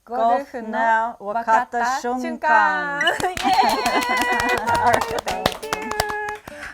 ゴルフのわかった瞬間。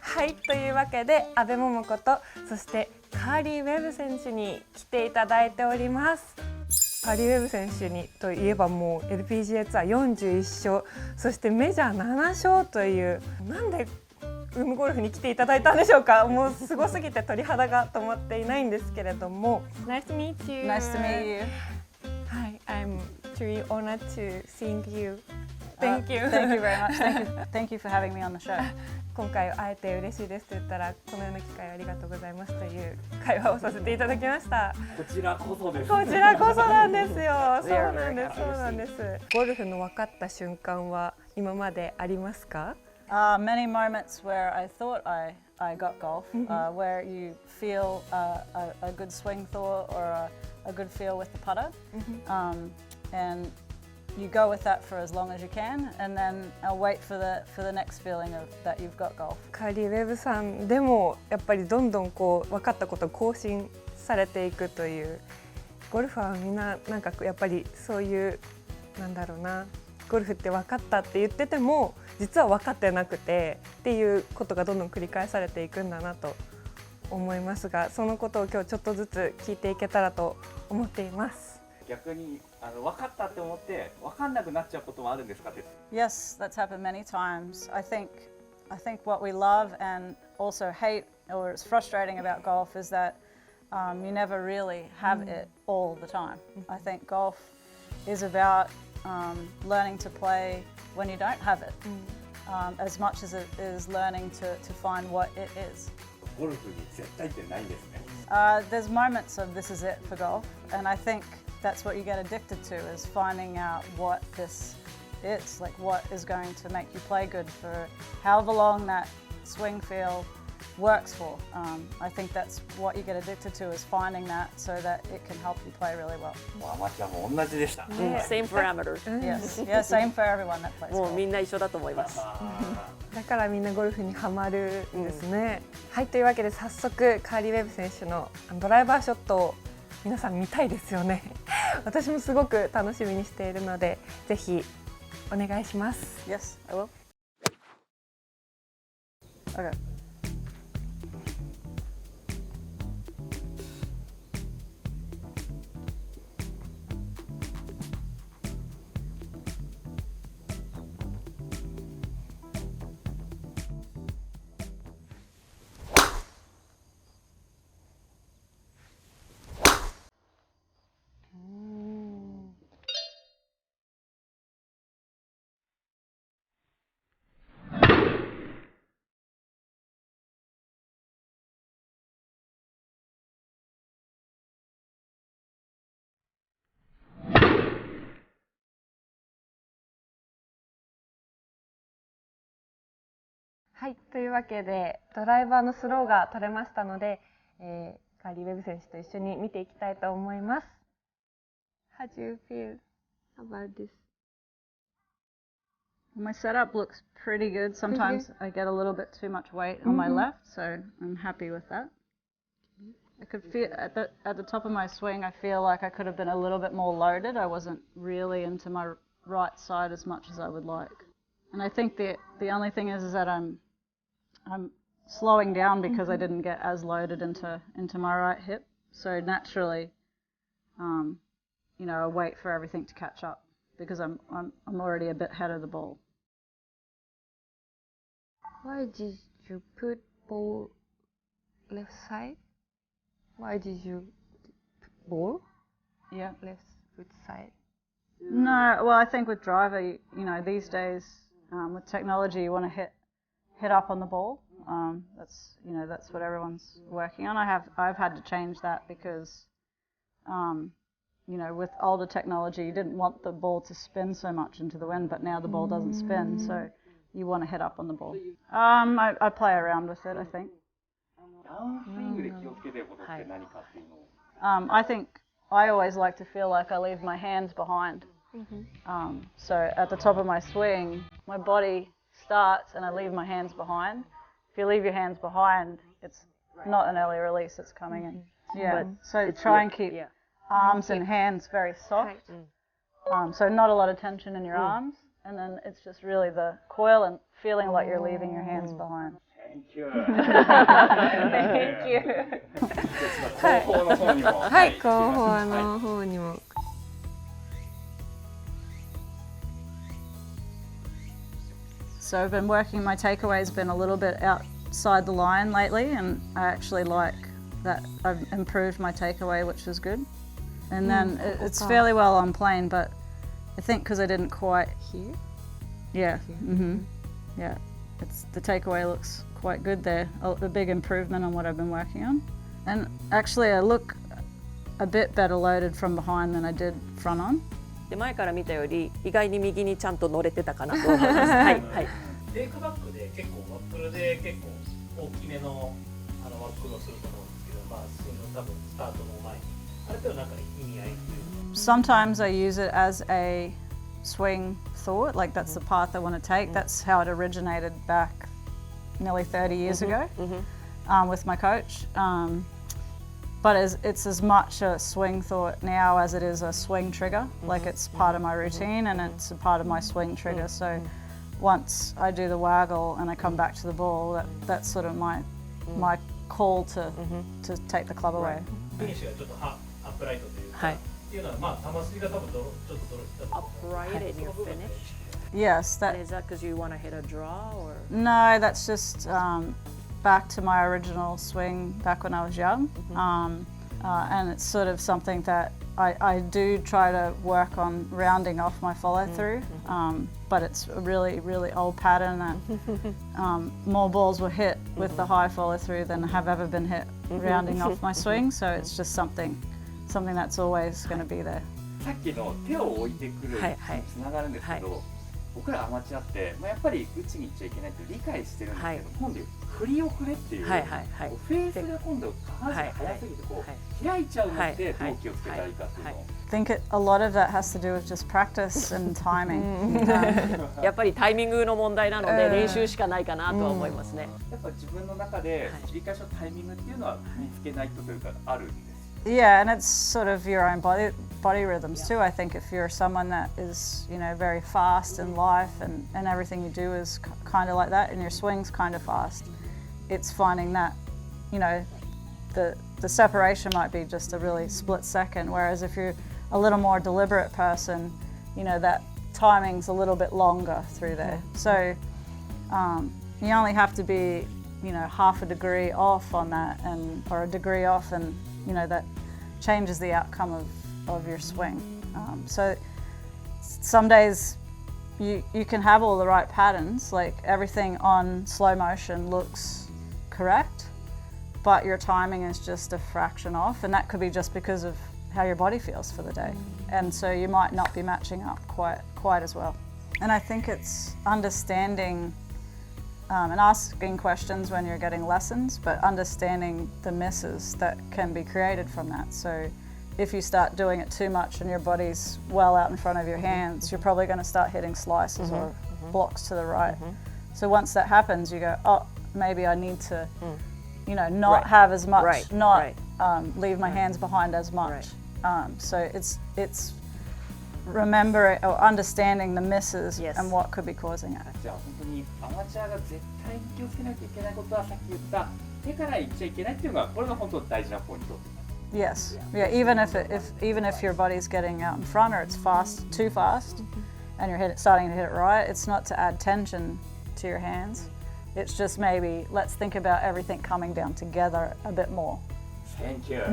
はい、というわけで阿部桃子とそしてカーリーウェブ選手に来ていただいております。カーリーウェブ選手にといえばもう LPGA ツアー41勝、そしてメジャー7勝という、なんでウームゴルフに来ていただいたんでしょうか。もうすごすぎて鳥肌が止まっていないんですけれども。Nice to meet you. Nice to meet you. Hi, I'm truly honored to seeing you. Thank you. Thank you very much. Thank you for having me on the show. 今回会えて嬉しいですと言ったら、このような機会をありがとうございますという会話をさせていただきました。こちらこそです。こちらこそなんですよ。そうなんです、そうなんです。ゴルフの分かった瞬間は今までありますか？Many moments where I thought I got golf, where you feel a good swing thought or a good feel with the putter, and you go with that for as long as you can, and then I'll wait for the next feeling of that you've got golf. カーリーウェブさんでもやっぱりどんどんこう分かったことを更新されていくという、ゴルファーはみんななんかやっぱりそういうなんだろうな、ゴルフって分かったって言ってても実は分かってなくてっていうことがどんどん繰り返されていくんだなと思いますが、そのことを今日ちょっとずつ聞いていけたらと思っています。逆に分かったって思って分かんなくなっちゃうこともあるんですかって。Yes, that's happened many times. I think what we love and also hate, or it's frustrating about golf, is that you never really have it all the time. I think golf is about learning to play when you don't have it, as much as it is learning to find what it is. ゴルフに絶対ってないんですね。There's moments of this is it for golf, and I think that's what you get addicted to, is finding out what this is, like what is going to make you play good for however long that swing feel works for. I think that's what you get addicted to, is finding that so that it can help you play really well. アマチュアも同じでした。Same parameters. Yes, yeah, same for everyone that plays もう golf. みんな一緒だと思います。だからみんなゴルフにハマるんですね。はい、というわけで早速カーリーウェブ選手のドライバーショットを皆さん見たいですよね。私もすごく楽しみにしているので、ぜひお願いします。Yes, I will. Okay.はい、というわけでドライバーのスローが取れましたので、カーリーウェブ選手と一緒に見ていきたいと思います。How do you feel about this? My setup looks pretty good. Sometimes I get a little bit too much weight on my left, so I'm happy with that. I could feel at the top of my swing, I feel like I could have been a little bit more loaded. I wasn't really into my right side as much as I would like. And I think the only thing is that I'm slowing down because I didn't get as loaded into my right hip. So naturally, I wait for everything to catch up because I'm already a bit ahead of the ball. Why did you put ball left side? Why did you ball? Yeah. Left foot side. No, well, I think with driver, these days with technology, you want to hit up on the ball. That's what everyone's working on. I've had to change that because, with older technology, you didn't want the ball to spin so much into the wind, but now the ball doesn't spin, so you want to hit up on the ball. I play around with it, I think. I think I always like to feel like I leave my hands behind. So at the top of my swing, my body starts and I leave my hands behind. If you leave your hands behind, it's not an early release, it's coming in. Yeah, so try and keep arms and hands very soft. So not a lot of tension in your arms, and then it's just really the coil and feeling like you're leaving your hands behind. Thank you. Thank you. 後方の方にも。はい、後方の方にも。So I've been working, my takeaway's been a little bit outside the line lately, and I actually like that I've improved my takeaway, which is good. And then it's fairly well on plane, but I think because I didn't quite Here? Yeah. Yeah. The takeaway looks quite good there. A big improvement on what I've been working on. And actually I look a bit better loaded from behind than I did front on. で前から見たより意外に右にちゃんと乗れてたかなと思います。はいはい。テイクバックで結構ワックルで結構大きめのワックルをすると思うんですけど、まあスイングの多分スタートの前にあれとはなんか意味合いというか。Sometimes I use it as a swing thought, like that's the path I want to take. That's how it originated back nearly 30 years ago with my coach. But it's as much a swing thought now as it is a swing trigger. Like it's part of my routine and it's a part of my swing trigger. So once I do the waggle and I come back to the ball, that's sort of my call to take the club away. フィニッシュがちょっとアップライトというか、っていうのはまあ球筋が多分ちょっとドローしたと思う。 Upright in your finish. Yes, that. Is that because you want to hit a draw or? No, that's just back to my original swing back when I was young. And it's sort of something that I do try to work on rounding off my follow through. But it's a really, really old pattern that more balls were hit with the high follow through than have ever been hit rounding off my swing. So it's just something that's always going to be there. さっきの手を置いてくるにつながるんですけど、僕らアマチュアって、まあ、やっぱり打ちに行っちゃいけないって理解してるんですけど、今度振り遅れっていう、フェースが今度下半身が速すぎてこう開いちゃうのってどう気をつけたらいいかっていうのを。I think a lot of that has to do with just practice and timing. やっぱりタイミングの問題なので練習しかないかなとは思いますね。やっぱ自分の中で切り返しのタイミングっていうのは見つけないとというかあるんです。Yeah, and it's sort of your own body rhythms too. I think if you're someone that is, very fast in life and everything you do is kind of like that and your swing's kind of fast, it's finding that, the separation might be just a really split second, whereas if you're a little more deliberate person, that timing's a little bit longer through there. So you only have to be, half a degree off on that or a degree off and that changes the outcome of your swing. So some days you can have all the right patterns, like everything on slow motion looks correct, but your timing is just a fraction off, and that could be just because of how your body feels for the day. And so you might not be matching up quite as well. And I think it's understanding and asking questions when you're getting lessons, but understanding the misses that can be created from that. So if you start doing it too much and your body's well out in front of your hands, you're probably going to start hitting slices or blocks to the right. So once that happens, you go, oh, maybe I need to, not have as much, leave my hands behind as much. So it's remembering or understanding the misses and what could be causing it. じゃあ本当にアマチュアが絶対に気をつけなきゃいけないことはさっき言った手から行っちゃいけないっていうのがこれが本当大事なポイント。Yes. Yeah. Even if your body's getting out in front or it's too fast, and you're starting to hit it right, it's not to add tension to your hands. It's just maybe let's think about everything coming down together a bit more. Thank you. そ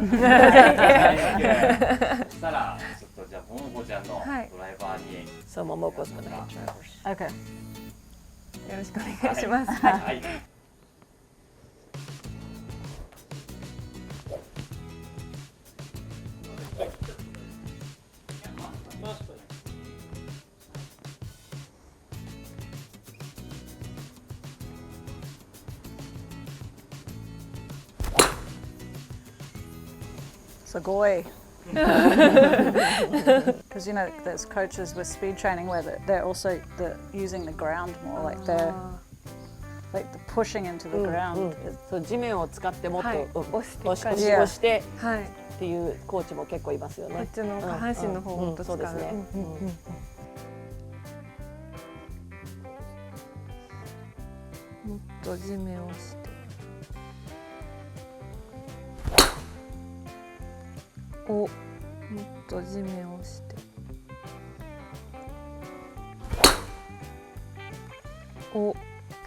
したらちょっとじゃあももこちゃんのドライバーに。So Momoko's gonna hit drivers. Okay. よろしくお願いします。はい。Sugoi. Because there's coaches with speed training where they're also using the ground more, like they're pushing into the ground. そう地面を使ってもっと押押してして、っていうコーチも結構いますよね。こっちの下半身の方をもっと使う。そうですね。もっと地面をして。もっと地面をして。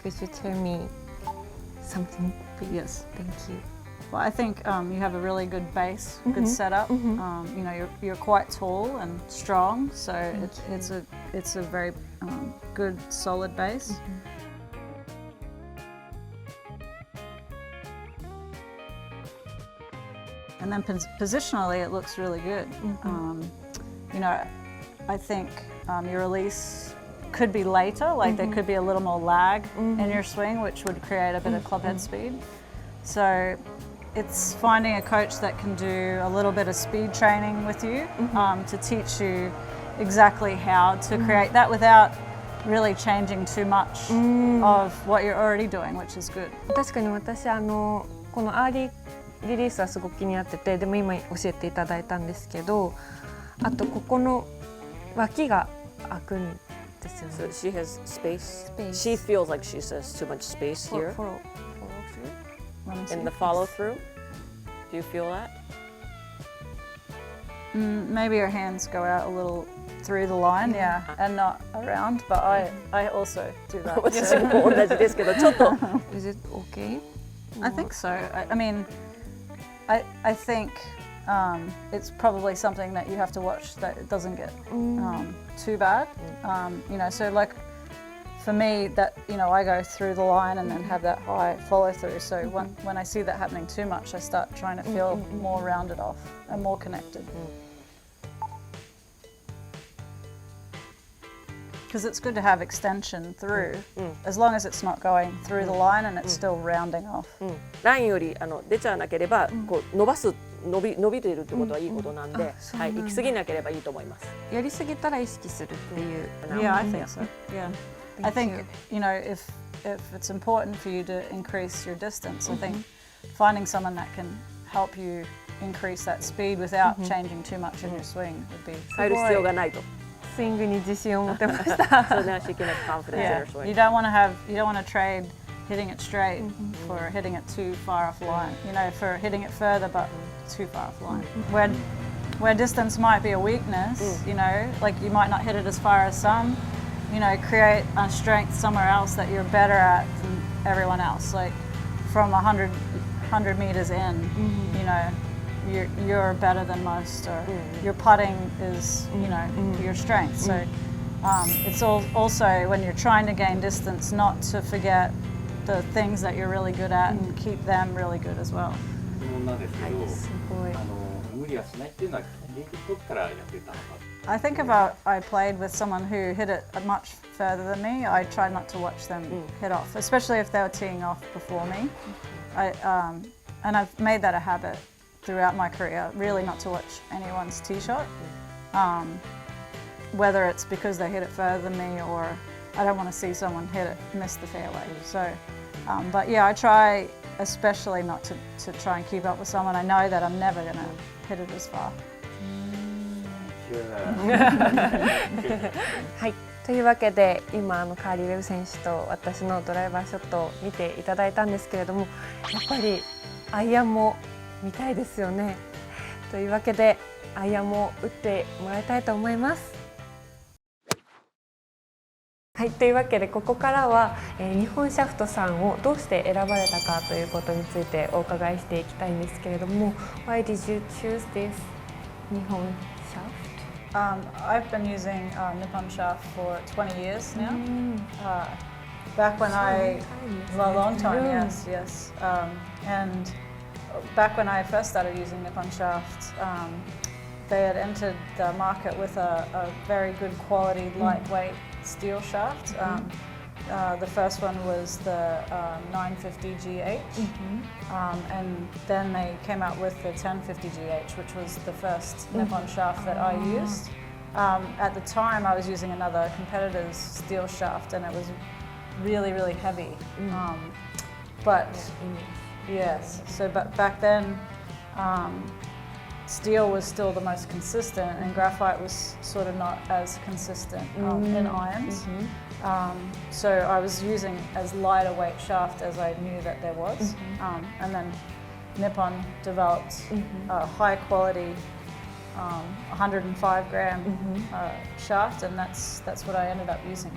Could you tell me something? Yes. Thank you. Well, I think you have a really good base, good setup. You know, you're quite tall and strong, so it's a very good, solid base. And then positionally, it looks really good. You know, I think your release could be later, like there could be a little more lag in your swing, which would create a bit of club head speed. So it's finding a coach that can do a little bit of speed training with you to teach you exactly how to create that without really changing too much of what you're already doing, which is good. 確かに私このアーリーリリースはすごく気になってて、でも今教えていただいたんですけど、あとここの脇が開くんですよね。So she has space. She feels like she has too much space here. Follow through. In the follow through, do you feel that? Maybe your hands go out a little through the line, yeah, and not around. But I also do that. 私も同じですけど、ちょっと。Is it okay? I think so. I mean, I think it's probably something that you have to watch that it doesn't get too bad. You know, so like for me, that I go through the line and then have that high follow through. So when I see that happening too much, I start trying to feel more rounded off and more connected. Because it's good to have extension through, as long as it's not going through the line and it's still rounding off. ラインより出ちゃわなければ、こう伸びているってことはいいことなんで、はい、行き過ぎなければいいと思います。やりすぎたら意識するっていう。Yeah, I think so. Yeah, I think if it's important for you to increase your distance, I think finding someone that can help you increase that speed without changing too much in your swing would be. 変える必要がないと。スイングに自信を持てました。So now she can have confidence in her swing. You don't want to trade hitting it straight for hitting it too far off line. You know, for hitting it further but too far off line. Where distance might be a weakness, you know, like you might not hit it as far as some. You know, create a strength somewhere else that you're better at than everyone else. Like from 100 meters in, you know. You're better than most, or your putting is, your strength. So it's also when you're trying to gain distance, not to forget the things that you're really good at and keep them really good as well. なんですけど、すごい。無理はしないっていうのはどこからやってたのか。I think about I played with someone who hit it much further than me. I tried not to watch them hit off, especially if they were teeing off before me. And I've made that a habit throughout my career, really not to watch anyone's tee shot, whether it's because they hit it further than me or I don't want to see someone miss the fairway. So, but yeah, I try especially not to try and keep up with someone I know that I'm never going to hit it as far. はい、というわけで今カーリーウェブ選手と私のドライバーショットを見ていただいたんですけれども、やっぱりアイアンも見たいですよね。というわけでアイアンも打ってもらいたいと思います。はい、というわけでここからは、日本シャフトさんをどうして選ばれたかということについてお伺いしていきたいんですけれども、Why did you choose this 日本シャフト？I've been using Nippon Shaft for 20 years now. Back when a long time, yes. And back when I first started using Nippon Shaft, they had entered the market with a very good quality, lightweight steel shaft. The first one was the 950 GH, and then they came out with the 1050 GH, which was the first Nippon shaft that I used. At the time, I was using another competitor's steel shaft, and it was really, really heavy. But yes, so but back then, steel was still the most consistent, and graphite was sort of not as consistent in irons. So I was using as light a weight shaft as I knew that there was, and then Nippon developed a high quality 105 gram shaft, and that's what I ended up using.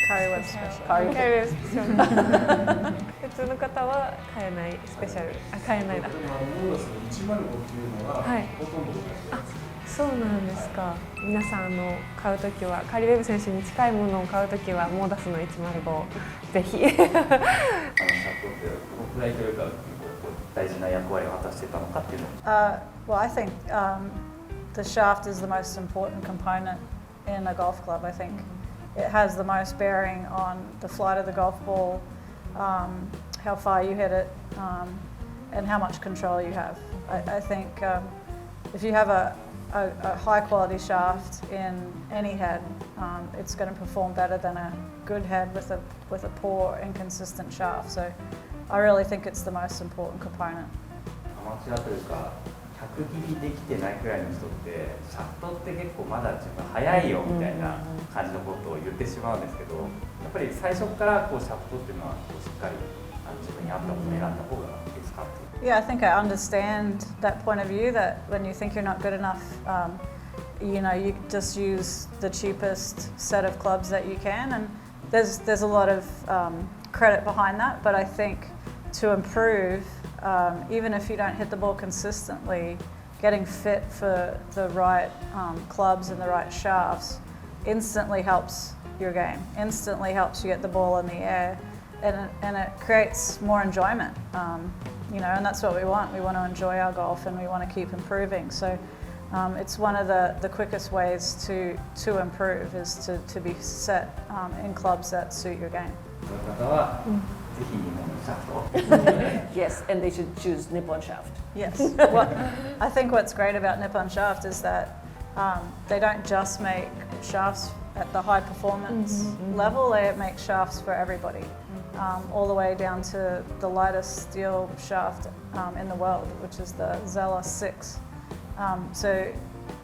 Curry Web Special. 買えるスペシャル普通の方は買えないスペシャル買えないだモーダスの105っていうのは、はいほとんど同じやつ。そうなんですか。皆さん買うときはカーリーウェブ選手に近いものを買うときはモーダスの105ぜひシャフトってどのくらいというか大事な役割を果たしてたのかっていうのを Well, I think the shaft is the most important component in a golf club. I think it has the most bearing on the flight of the golf ball, how far you hit it, and how much control you have. I think if you have a high quality shaft in any head, it's going to perform better than a good head with a poor, inconsistent shaft. So I really think it's the most important component. アマチュアというか100切りできてないくらいの人ってシャフトって結構まだ自分早いよみたいな感じのことを言ってしまうんですけど、やっぱり最初からシャフトっていうのはしっかり自分に合ったものを選んだ方がいいですかっていう。Yeah, I think I understand that point of view, that when you think you're not good enough, you just use the cheapest set of clubs that you can, and there's a lot of credit behind that, but I think to improve, even if you don't hit the ball consistently, getting fit for the right clubs and the right shafts instantly helps your game, instantly helps you get the ball in the air, and it creates more enjoyment. And that's what we want. We want to enjoy our golf, and we want to keep improving. So it's one of the quickest ways to improve is to be set in clubs that suit your game. その方はぜひ日本のシャフト Yes, and they should choose Nippon shaft. Yes. Well, I think what's great about Nippon Shaft is that they don't just make shafts at the high performance level, they make shafts for everybody, all the way down to the lightest steel shaft in the world, which is the Zella 6. So,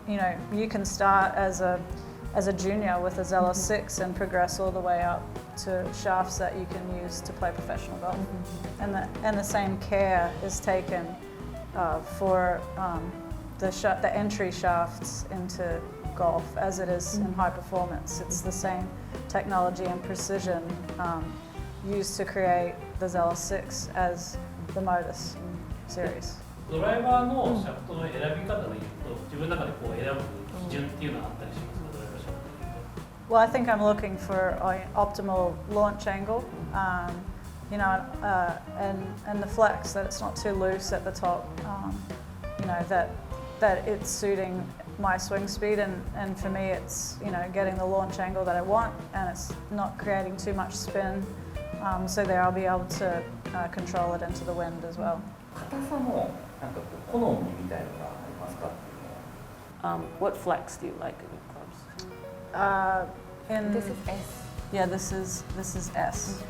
you can start as a junior with a Zella 6 and progress all the way up to shafts that you can use to play professional golf. And the same care is taken for the entry shafts into golf as it is in high performance. It's the same technology and precision used to create the Zella 6 as the Modus series. ドライバーのシャフトの選び方でいうと、自分の中で選ぶ基準っていうのはあったりしますか、ドライバーシャフトでいうと。Well, I think I'm looking for an optimal launch angle, and the flex, that it's not too loose at the top, that it's suiting my swing speed, and for me it's getting the launch angle that I want, and it's not creating too much spin, so there I'll be able to control it into the wind as well. 硬さもなんか好みみたいなのがありますかっていうのは。What flex do you like in your clubs? This is S Yeah, this is S.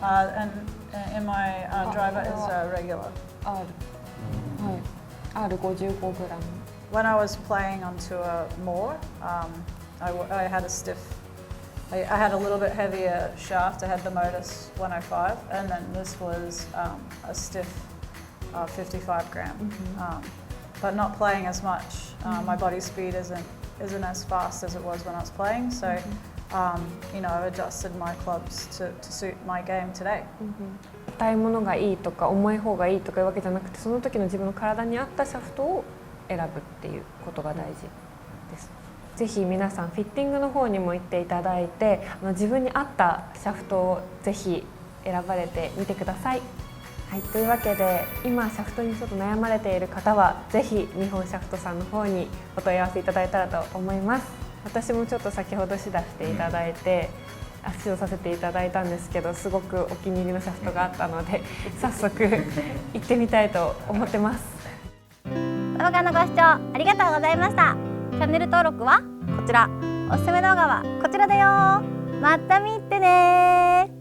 And in my driver is regular. R はい R55g When I was playing on tour more, I had a stiff. I had a little bit heavier shaft. I had the Modus 105, and then this was a stiff 55 gram. But not playing as much. My body speed isn't as fast as it was when I was playing. So, I've adjusted my clubs to suit my game today. 硬いものがいいとか重い方がいいとかいうわけじゃなくて、その時の自分の体に合ったシャフトを選ぶっていうことが大事です。ぜひ皆さんフィッティングの方にも行っていただいて、自分に合ったシャフトをぜひ選ばれてみてください。はい、というわけで今シャフトにちょっと悩まれている方はぜひ日本シャフトさんの方にお問い合わせいただいたらと思います。私もちょっと先ほど試打していただいて試をさせていただいたんですけど、すごくお気に入りのシャフトがあったので早速行ってみたいと思ってます。動画のご視聴ありがとうございました。チャンネル登録はこちら、おすすめ動画はこちらだよ。また見てね。